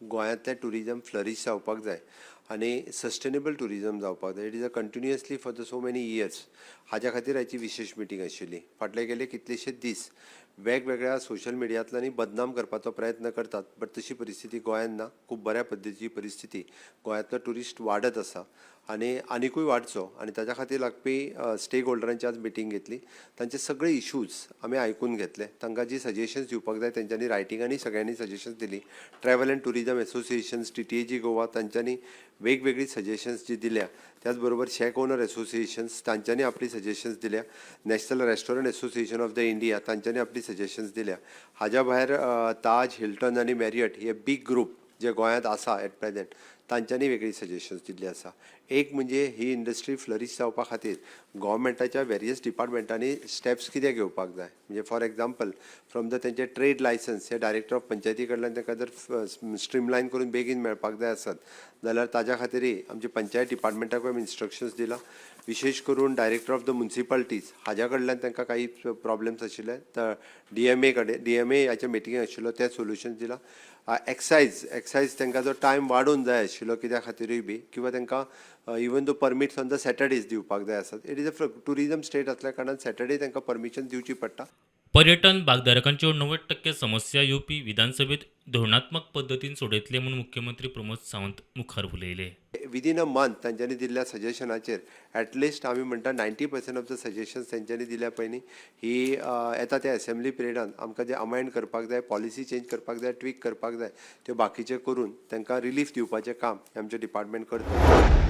गोंयांतलें tourism flourish जावपाक जाय आनी सस्टेनेबल टुरिजम जावपाक जाय. It is a continuously for the so many years. हाज्या खातीर हाची विशेश मिटींग आशिल्ली. फाटले गेले कितलेशेच दीस वेगवेगळ्या सोशल मिडियांतल्यानी बदनाम करपाचो प्रयत्न करतात, बट तशी परिस्थिती गोंयांत ना. खूब बऱ्या पद्दतीची परिस्थिती गोंयांतलो ट्युरिस्ट वाडत आसा आनी आनिकूय वाडचो. आनी ताच्या खातीर लागपी स्टेक होल्डरांची आज मिटींग घेतली. तांचे सगळे इश्यूज आमी आयकून घेतले. तांकां जी सजेशन्स दिवपाक जाय तेंच्यांनी रायटिंगांनी सगळ्यांनी सजेशन्स दिली. Travel end tourism associations, TTAG Goa तांच्यांनी वेगवेगळी सजेशन्स जी दिल्या. त्याच बरोबर शेक ओनर एसोसिएशन्स तांच्यांनी आपली सजेशन्स दिल्या. National restaurant association of the India तांच्यांनी आपली सजेशन्स दिल्या. हाज्या भायर ताज, हिल्टन आनी मॅरियट हे बीग ग्रूप जे गोंयांत आसा एट प्रेझेंट तांच्यांनी वेगळी सजेशन्स दिल्ली आसा. एक म्हणजे ही इंडस्ट्री फ्लरीश जावपा खातीर गोवमेंटाच्या वेरियस डिपार्टमेंटांनी स्टेप्स कितें घेवपाक जाय. म्हणजे फॉर एग्जाम्पल फ्रॉम द तेंचे ट्रेड लायसन्स हे डायरेक्टर ऑफ पंचायती कडल्यान तांकां जर स्ट्रीमलायन करून बेगीन मेळपाक जाय आसत जाल्यार ताज्या खातीरय आमचे पंचायत डिपार्टमेंटाकूय आमी इन्स्ट्रक्शन्स दिला. विशेश करून डायरेक्टर ऑफ द म्युनिसिपालिटीज हाज्या कडल्यान तांकां काही प्रॉब्लेम्स आशिल्ले तर DMA हाच्या मिटिंगेक आशिल्लो ते सोल्युशन्स दिला. एक्सायज तांकां जो टायम वाडोवन जाय आशिल्लो कित्या खातीरूय बी किंवा तांकां even two permits on the Saturdays दिवपाक जाय आसत. It is a tourism state आसल्या कारणान सॅटर्डे तांकां परमिशन दिवची पडटा. पर्यटन भागधारकांच्यो 90% समस्या येवपी विधानसभेत धोरणात्मक पद्दतीन सोडयतले म्हणून मुख्यमंत्री प्रमोद सावंत मुखार उलयले. विदीन अ मंथ तांच्यांनी दिल्ल्या सजेशनाचेर एटलिस्ट आमी म्हणटा 90% ऑफ द सजेशन्स तांच्यांनी दिल्या पळय न्ही ही येता त्या असेंब्ली पिरियडान आमकां जे अमेंड करपाक जाय, पॉलिसी चेंज करपाक जाय, ट्वीक करपाक जाय त्यो बाकीचे करून तांकां रिलीफ दिवपाचें काम आमचें डिपार्टमेंट करता.